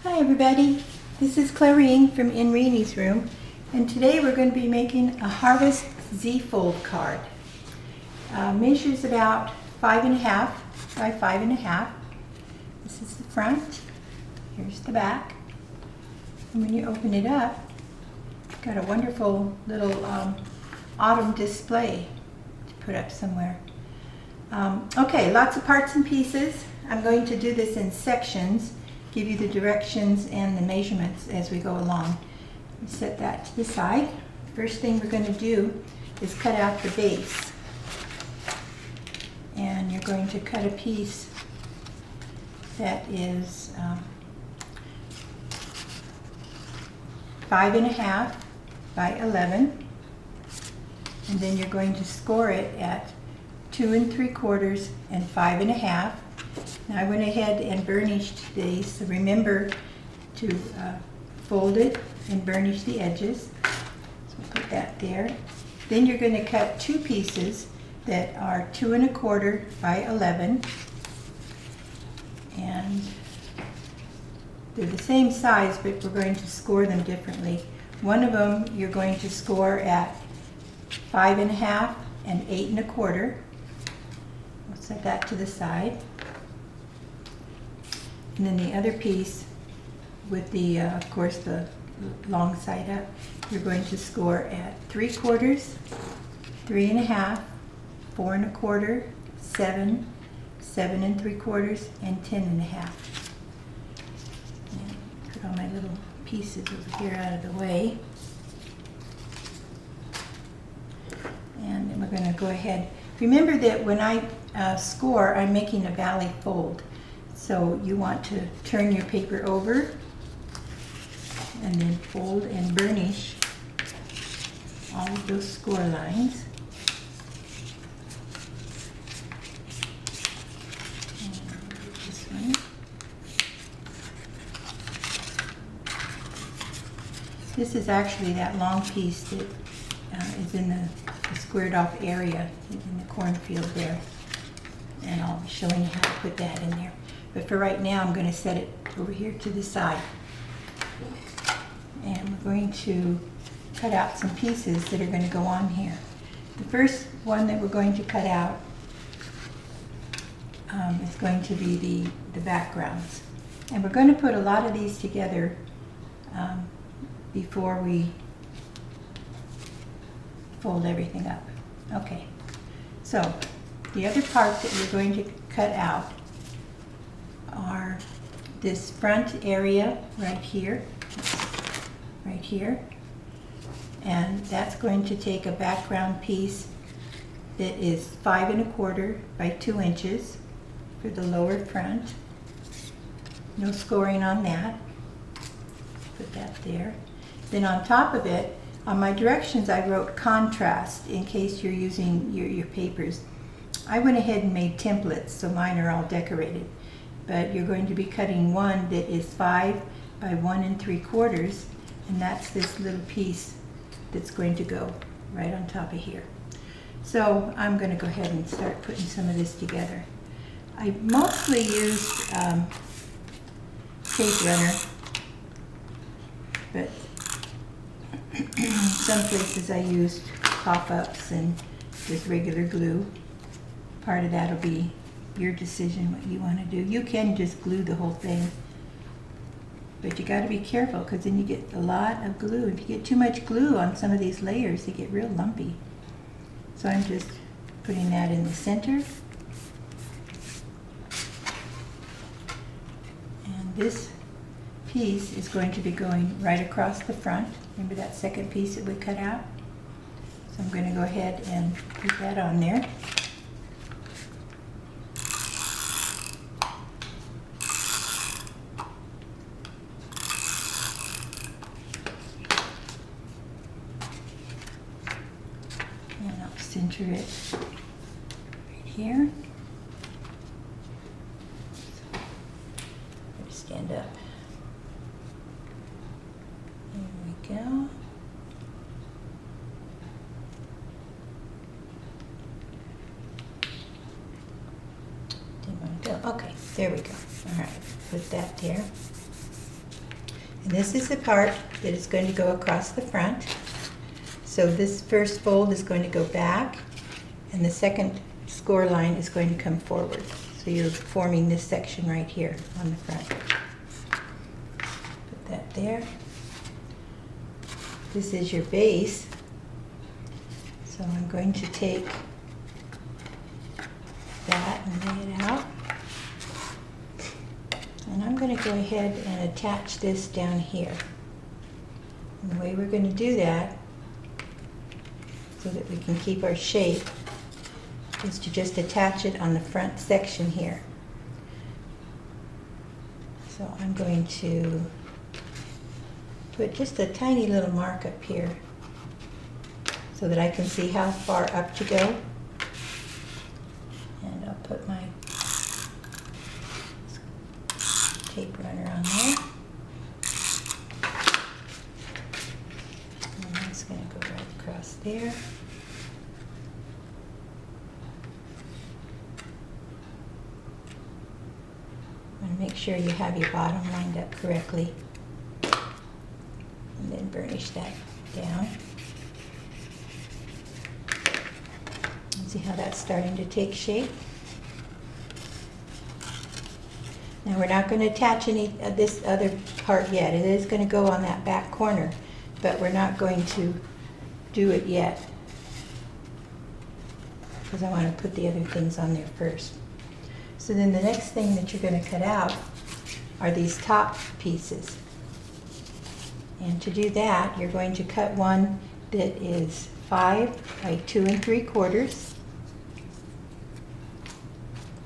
Hi everybody, this is Clarine from In Reenie's Room, and today we're going to be making a Harvest Z-fold card. Measures about 5.5 by 5.5. This is the front, here's the back, and when you open it up, it's got a wonderful little autumn display to put up somewhere. Okay, lots of parts and pieces. I'm going to do this in sections, give you the directions and the measurements as we go along. Set that to the side. First thing we're going to do is cut out the base. And you're going to cut a piece that is 5.5 by 11. And then you're going to score it at 2 3/4 and 5.5. Now I went ahead and burnished these, so remember to fold it and burnish the edges. So put that there. Then you're going to cut two pieces that are 2 1/4 by 11, and they're the same size, but we're going to score them differently. One of them you're going to score at 5.5 and 8 1/4. We'll set that to the side. And then the other piece with the, of course, the long side up, you're going to score at 3/4, 3.5, 4 1/4, 7, 7 3/4, and 10.5. And put all my little pieces over here out of the way. And then we're going to go ahead. Remember that when I score, I'm making a valley fold. So you want to turn your paper over and then fold and burnish all of those score lines. And this one. This is actually that long piece that is in the squared off area in the cornfield there. And I'll be showing you how to put that in there. But for right now, I'm going to set it over here to the side. And we're going to cut out some pieces that are going to go on here. The first one that we're going to cut out is going to be the backgrounds. And we're going to put a lot of these together before we fold everything up. Okay, so the other part that we're going to cut out are this front area right here, and that's going to take a background piece that is 5 1/4 by 2 inches for the lower front. No scoring on that. Put that there. Then on top of it, on my directions I wrote contrast in case you're using your papers. I went ahead and made templates, so mine are all decorated. But you're going to be cutting one that is 5 by 1 3/4, and that's this little piece that's going to go right on top of here. So I'm going to go ahead and start putting some of this together. I mostly used tape runner, but some places I used pop-ups and just regular glue. Part of that will be your decision what you want to do. You can just glue the whole thing, but you got to be careful because then you get a lot of glue. If you get too much glue on some of these layers, they get real lumpy. So I'm just putting that in the center. And this piece is going to be going right across the front. Remember that second piece that we cut out? So I'm going to go ahead and put that on there. Center it right here. Stand up. There we go. Didn't want to go. Okay, there we go. All right, put that there. And this is the part that is going to go across the front. So this first fold is going to go back, and the second score line is going to come forward. So you're forming this section right here on the front. Put that there. This is your base. So I'm going to take that and lay it out. And I'm going to go ahead and attach this down here. And the way we're going to do that, so that we can keep our shape, is to just attach it on the front section here. So I'm going to put just a tiny little mark up here so that I can see how far up to go. And I'll put my tape runner on there. And that's going to go right across there. And make sure you have your bottom lined up correctly. And then burnish that down. And see how that's starting to take shape? Now we're not going to attach any of this other part yet. It is going to go on that back corner, but we're not going to do it yet because I want to put the other things on there first. So then the next thing that you're going to cut out are these top pieces. And to do that, you're going to cut one that is 5 by 2 3/4.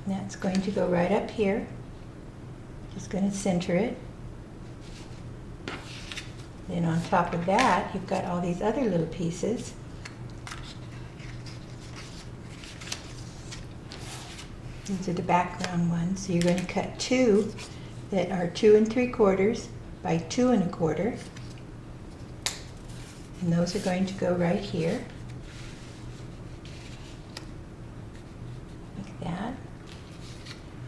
And that's going to go right up here. Just going to center it. Then on top of that, you've got all these other little pieces. These are the background ones. So you're going to cut 2 that are 2 3/4 by 2 1/4. And those are going to go right here. Like that.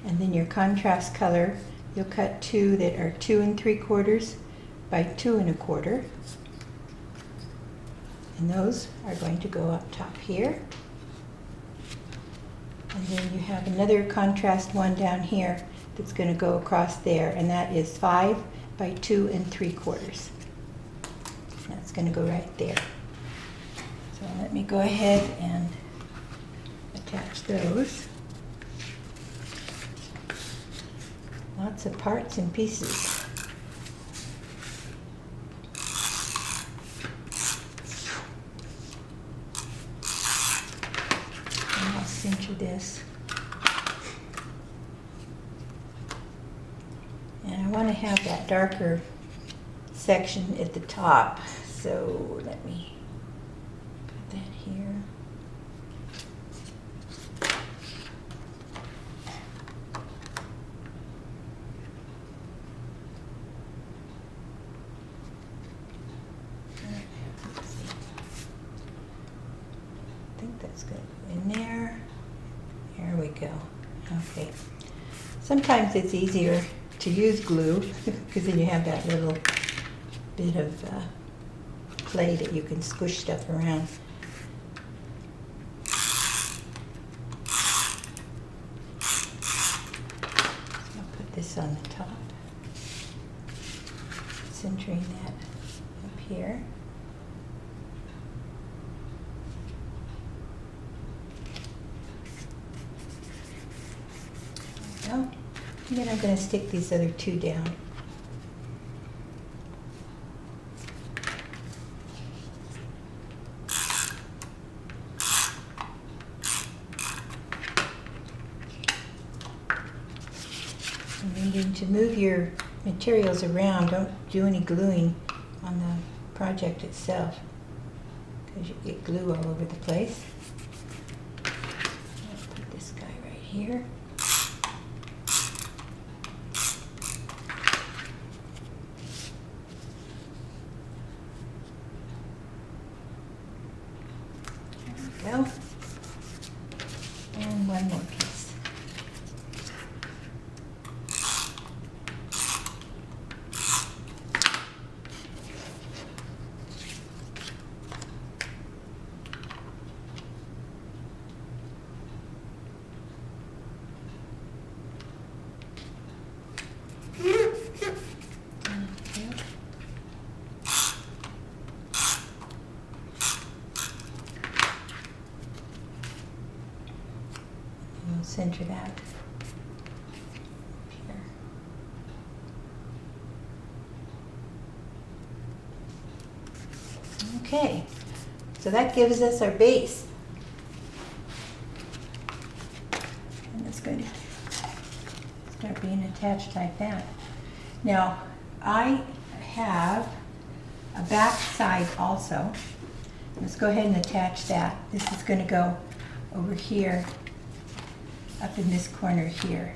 And then your contrast color, you'll cut 2 that are 2 3/4 by 2 1/4. And those are going to go up top here. And then you have another contrast one down here that's going to go across there, and that is 5 by 2 3/4. That's going to go right there. So let me go ahead and attach those. Lots of parts and pieces. And I'll center this. And I want to have that darker section at the top. So let me put that here. I think that's going to go in there. There we go. Okay. Sometimes it's easier to use glue because then you have that little bit of clay that you can squish stuff around. So I'll put this on the top, centering that up here. There we go. And then I'm going to stick these other 2 down. To move your materials around, don't do any gluing on the project itself because you get glue all over the place. I'll put this guy right here. There we go. And one more piece. center that here. Okay, so that gives us our base. And it's going to start being attached like that. Now, I have a back side also. Let's go ahead and attach that. This is going to go over here, up in this corner here.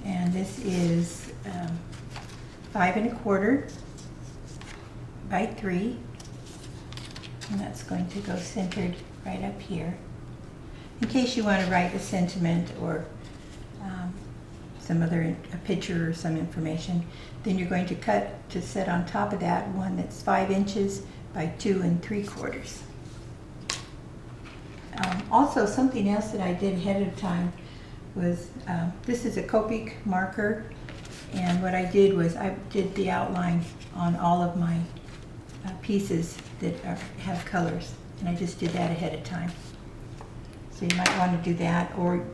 And this is 5 1/4 by 3. And that's going to go centered right up here. In case you want to write a sentiment or some other, a picture or some information, then you're going to cut to set on top of that one that's 5 inches by 2 3/4. Also, something else that I did ahead of time was, this is a Copic marker, and what I did was I did the outline on all of my pieces that have colors, and I just did that ahead of time. So you might want to do that, or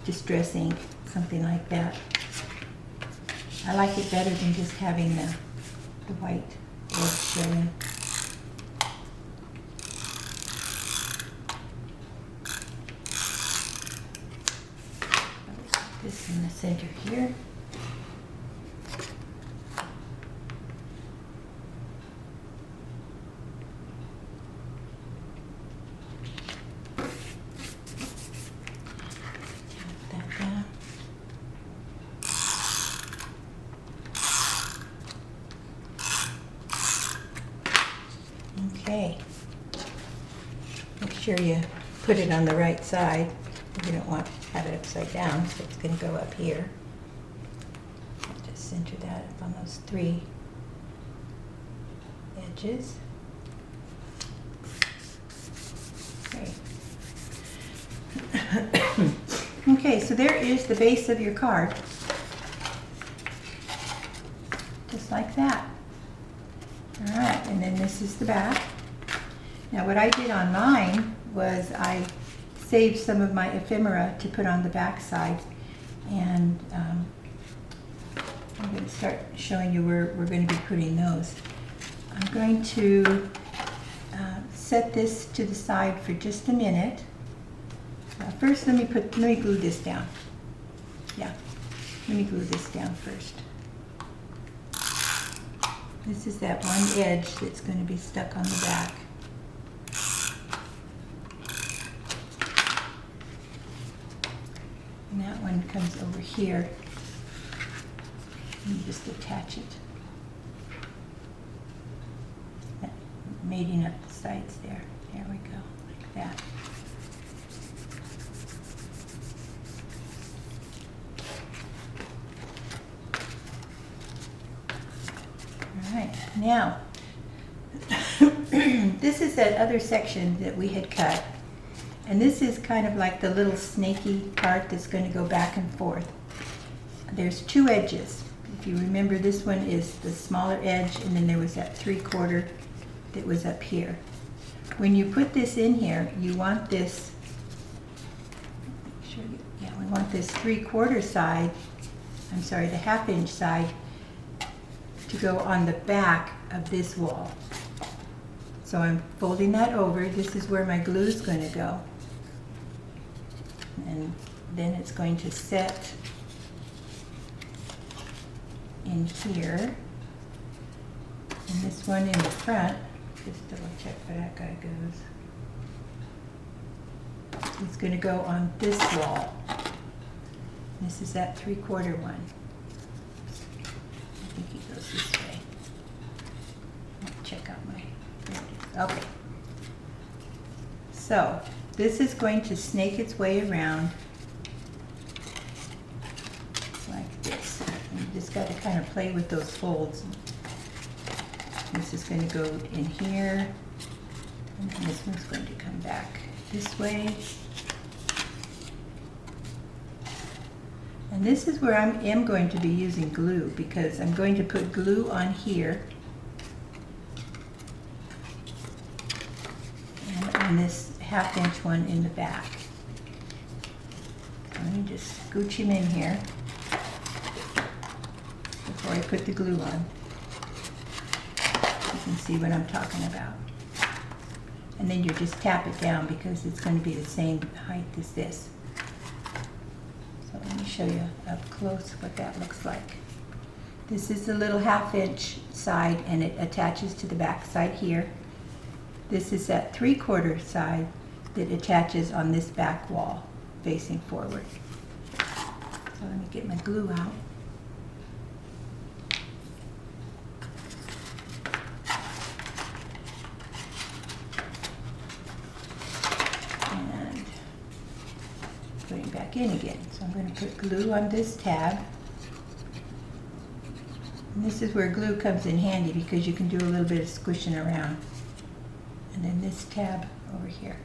distress ink, something like that. I like it better than just having the white edge showing. This in the center here. Okay, make sure you put it on the right side. You don't want to have it upside down, so it's going to go up here. Just center that up on those 3 edges. Okay. Okay, so there is the base of your card. Just like that. All right, and then this is the back. Now what I did on mine was I saved some of my ephemera to put on the back side, and I'm going to start showing you where we're going to be putting those. I'm going to set this to the side for just a minute. First, let me glue this down. Yeah, let me glue this down first. This is that one edge that's going to be stuck on the back. And that one comes over here. And you just attach it. Mating up the sides there. There we go, like that. Now, this is that other section that we had cut, and this is kind of like the little snaky part that's going to go back and forth. There's 2 edges. If you remember, this one is the smaller edge, and then there was that 3/4 that was up here. When you put this in here, you want this, we want this 3/4 side, I'm sorry, the 1/2 inch side, to go on the back of this wall. So I'm folding that over. This is where my glue is going to go. And then it's going to set in here. And this one in the front, just double check where that guy goes. It's going to go on this wall. This is that 3/4 one. I think he goes this way. I'll check out my, there it is. Okay. So this is going to snake its way around like this. And you just got to kind of play with those folds. This is going to go in here, and then this one's going to come back this way. And this is where I am going to be using glue, because I'm going to put glue on here and on this 1/2 inch one in the back. Let me just scooch him in here before I put the glue on. You can see what I'm talking about. And then you just tap it down because it's going to be the same height as this. So let me show you up close what that looks like. This is the little 1/2 inch side and it attaches to the back side here. This is that 3/4 side that attaches on this back wall facing forward. So let me get my glue out. And put it back in again. So I'm going to put glue on this tab. And this is where glue comes in handy because you can do a little bit of squishing around. And then this tab over here.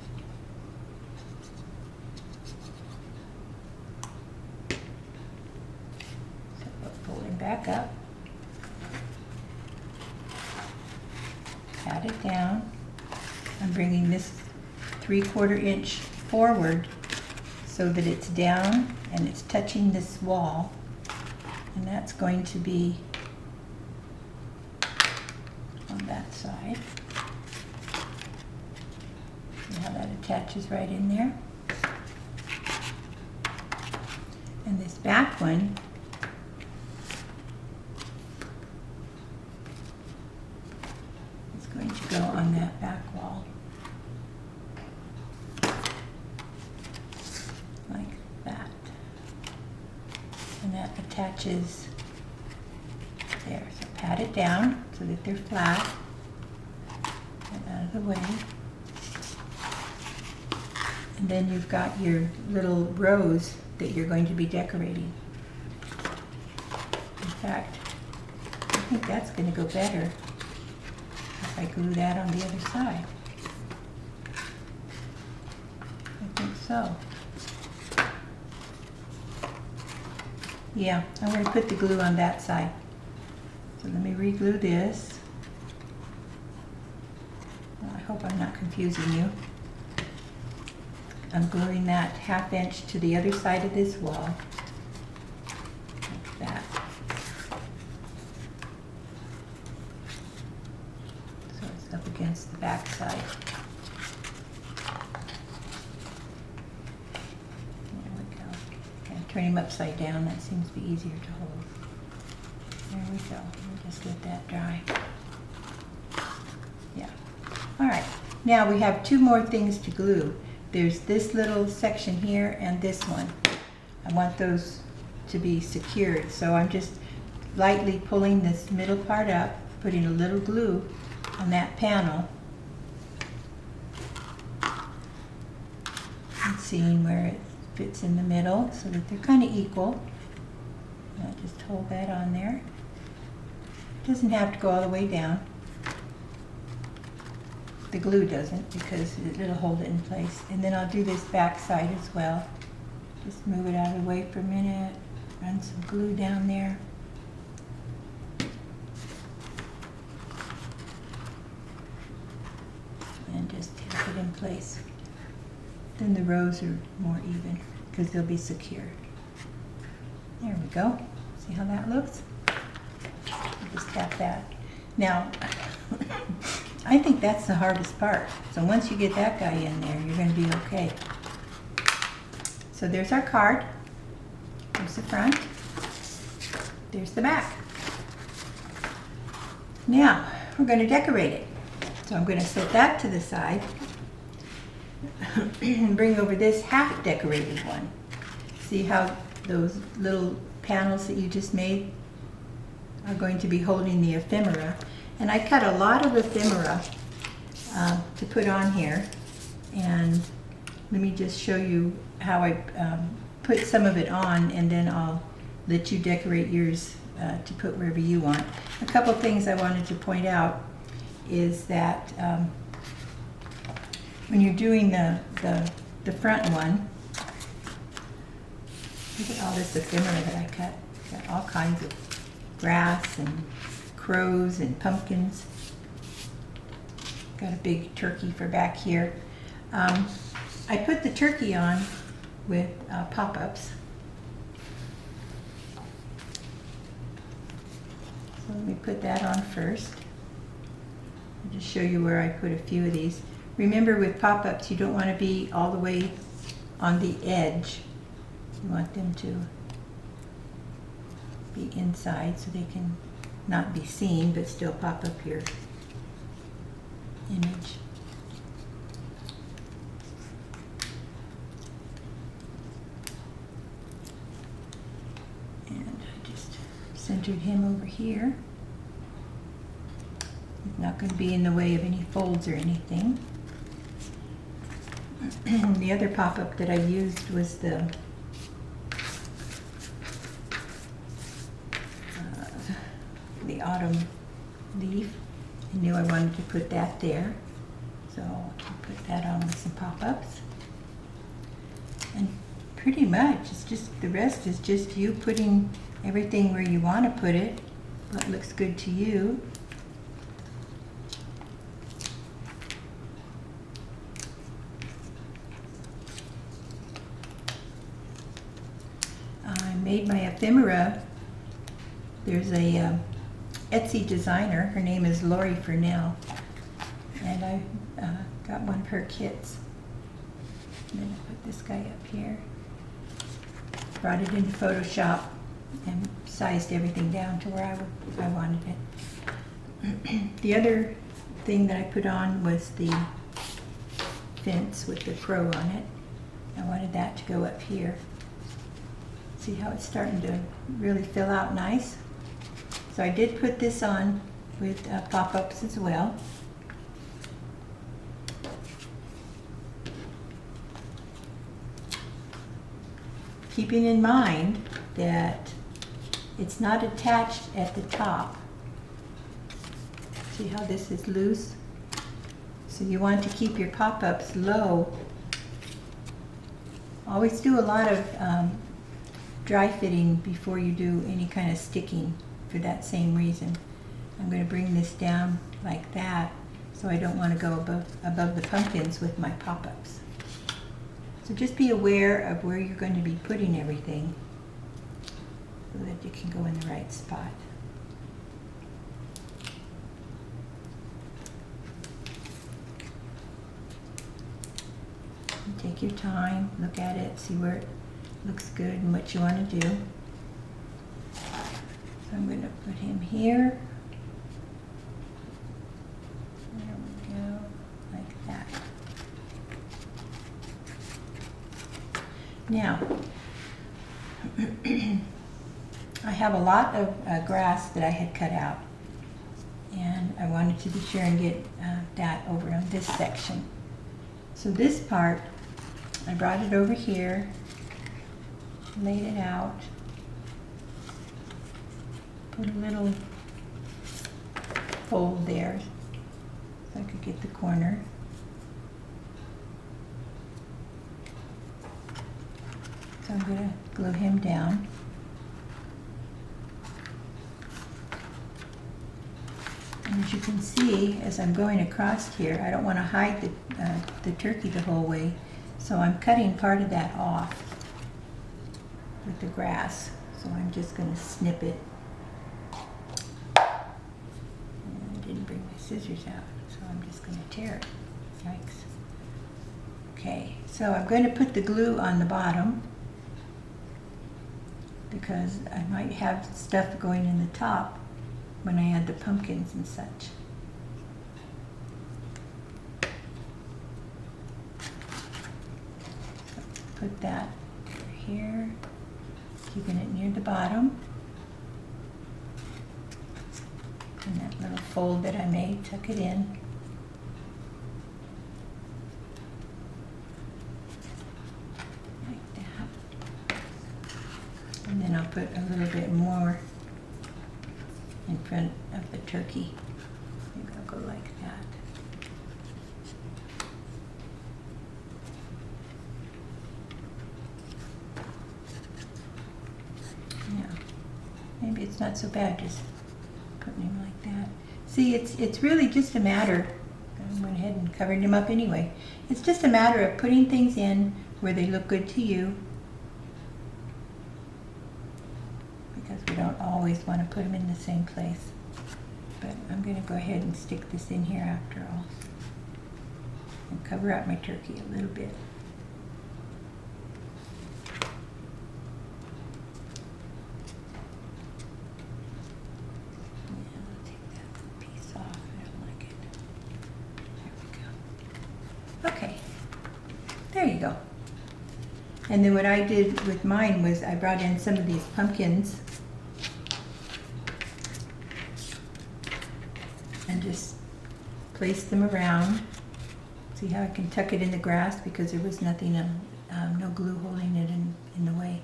So we'll fold it back up. Pat it down. I'm bringing this 3/4 inch forward so that it's down and it's touching this wall. And that's going to be on that side. See how that attaches right in there? And this back one is going to go on that back wall. Like that. And that attaches there. So pat it down so that they're flat. Get out of the way. And then you've got your little rows that you're going to be decorating. In fact, I think that's going to go better if I glue that on the other side. I think so. Yeah, I'm going to put the glue on that side. So let me re-glue this. Well, I hope I'm not confusing you. I'm gluing that 1/2 inch to the other side of this wall, like that. So it's up against the back side. There we go. Okay, turn him upside down, that seems to be easier to hold. There we go. We'll just let that dry. Yeah. All right. Now we have 2 more things to glue. There's this little section here and this one. I want those to be secured, so I'm just lightly pulling this middle part up, putting a little glue on that panel, and seeing where it fits in the middle so that they're kind of equal. And I'll just hold that on there. It doesn't have to go all the way down. The glue doesn't, because it'll hold it in place. And then I'll do this back side as well. Just move it out of the way for a minute, run some glue down there. And just tap it in place. Then the rows are more even, because they'll be secured. There we go. See how that looks? Just tap that. Now, I think that's the hardest part. So once you get that guy in there, you're going to be okay. So there's our card. There's the front. There's the back. Now, we're going to decorate it. So I'm going to set that to the side and bring over this half decorated one. See how those little panels that you just made are going to be holding the ephemera. And I cut a lot of ephemera to put on here. And let me just show you how I put some of it on, and then I'll let you decorate yours to put wherever you want. A couple things I wanted to point out is that when you're doing the front one, look at all this ephemera that I cut. Got all kinds of grass and crows and pumpkins. Got a big turkey for back here. I put the turkey on with pop-ups. So let me put that on first. I'll just show you where I put a few of these. Remember, with pop-ups, you don't want to be all the way on the edge. You want them to be inside so they can not be seen but still pop up your image. And I just centered him over here. He's not going to be in the way of any folds or anything. The other pop-up that I used was the autumn leaf. I knew I wanted to put that there, so I'll put that on with some pop-ups. And pretty much, it's just, the rest is just you putting everything where you want to put it, what looks good to you. I made my ephemera. There's a Etsy designer, her name is Laurie Furnell, and I got one of her kits. And then I put this guy up here, brought it into Photoshop and sized everything down to where I wanted it. The other thing that I put on was the fence with the crow on it. I wanted that to go up here. See how it's starting to really fill out nice? So I did put this on with pop-ups as well. Keeping in mind that it's not attached at the top. See how this is loose? So you want to keep your pop-ups low. Always do a lot of dry fitting before you do any kind of sticking. For that same reason, I'm going to bring this down like that, so I don't want to go above the pumpkins with my pop-ups. So just be aware of where you're going to be putting everything so that you can go in the right spot. And take your time, look at it, see where it looks good and what you want to do. I'm going to put him here. There we go, like that. Now, I have a lot of grass that I had cut out, and I wanted to be sure and get that over on this section. So this part, I brought it over here, laid it out. Put a little fold there so I could get the corner. So I'm going to glue him down. And as you can see, as I'm going across here, I don't want to hide the turkey the whole way, so I'm cutting part of that off with the grass. So I'm just going to snip it. Bring my scissors out, so I'm just going to tear it. Yikes. Okay, so I'm going to put the glue on the bottom because I might have stuff going in the top when I add the pumpkins and such. So put that over here, keeping it near the bottom. And that little fold that I made, tuck it in. Like that. And then I'll put a little bit more in front of the turkey. Maybe I'll go like that. Yeah. Maybe it's not so bad just putting him like that. See, it's really just a matter, I went ahead and covered them up anyway. It's just a matter of putting things in where they look good to you, because we don't always want to put them in the same place. But I'm going to go ahead and stick this in here after all and cover up my turkey a little bit. Okay, there you go. And then what I did with mine was I brought in some of these pumpkins and just placed them around. See how I can tuck it in the grass because there was nothing, no glue holding it in the way.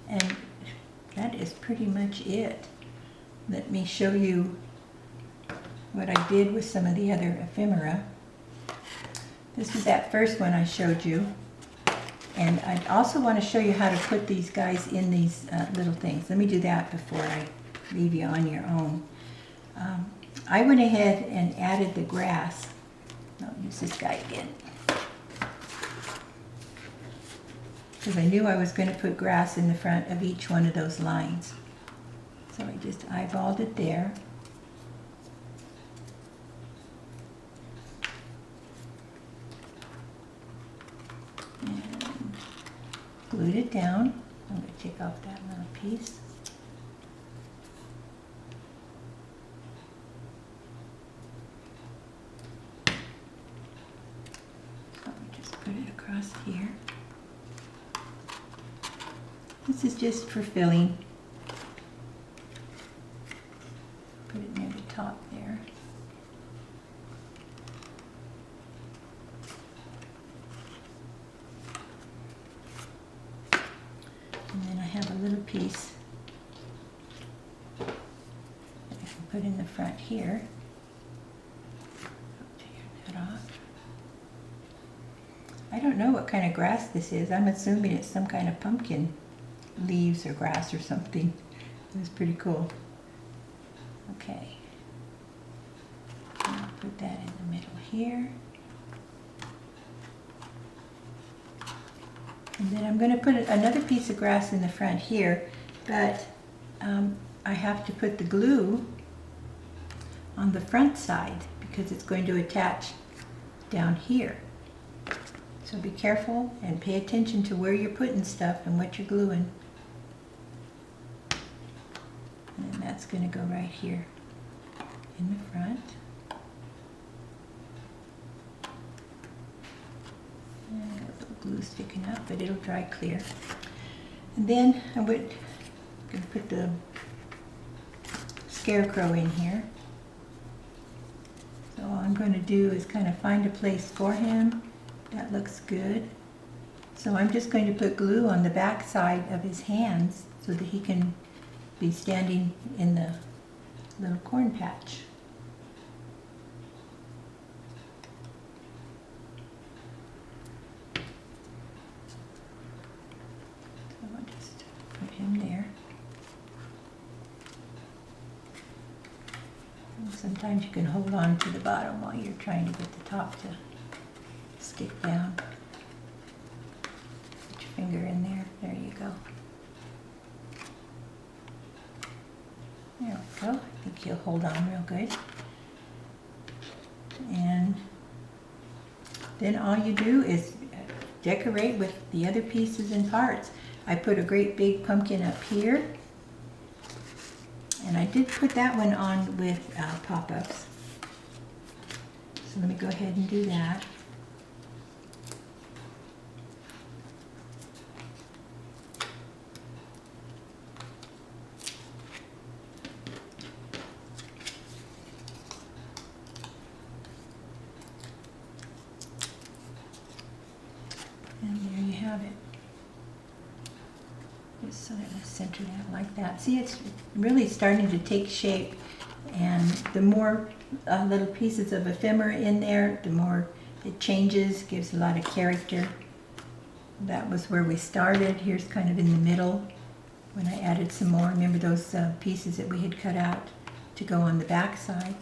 And that is pretty much it. Let me show you what I did with some of the other ephemera. This is that first one I showed you. And I also want to show you how to put these guys in these little things. Let me do that before I leave you on your own. I went ahead and added the grass. I'll use this guy again. Because I knew I was going to put grass in the front of each one of those lines. So I just eyeballed it there. Glued it down. I'm going to take off that little piece. So we just put it across here. This is just for filling. Put it near the top there. And then I have a little piece that I can put in the front here. Take that off. I don't know what kind of grass this is. I'm assuming it's some kind of pumpkin leaves or grass or something. It was pretty cool. Okay. I'll put that in the middle here. And then I'm going to put another piece of grass in the front here, but I have to put the glue on the front side because it's going to attach down here. So be careful and pay attention to where you're putting stuff and what you're gluing. And then that's going to go right here in the front. And got a little glue sticking up, but it'll dry clear. And then I'm going to put the scarecrow in here. So all I'm going to do is kind of find a place for him. That looks good. So I'm just going to put glue on the back side of his hands so that he can be standing in the little corn patch. So I'll just put him there. And sometimes you can hold on to the bottom while you're trying to get the top to stick down. Put your finger in there. There you go. There we go. I think he'll hold on real good. And then all you do is decorate with the other pieces and parts. I put a great big pumpkin up here. And I did put that one on with pop-ups. So let me go ahead and do that. And there you have it. Just so that I center that like that. See, it's really starting to take shape, and the more little pieces of ephemera in there, the more it changes, gives a lot of character. That was where we started. Here's kind of in the middle when I added some more. Remember those pieces that we had cut out to go on the back side?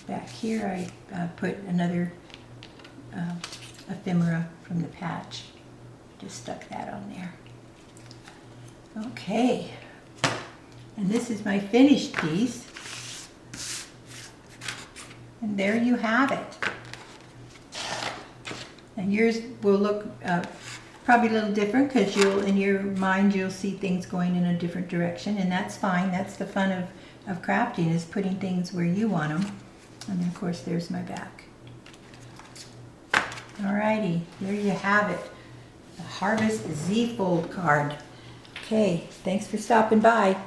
back here I put another ephemera from the patch. Just stuck that on there. Okay, and this is my finished piece. And there you have it. And yours will look probably a little different because in your mind you'll see things going in a different direction, and that's fine. That's the fun of crafting, is putting things where you want them. And then of course there's my back. Alrighty, there you have it. The Harvest Z-Fold card. Okay, thanks for stopping by.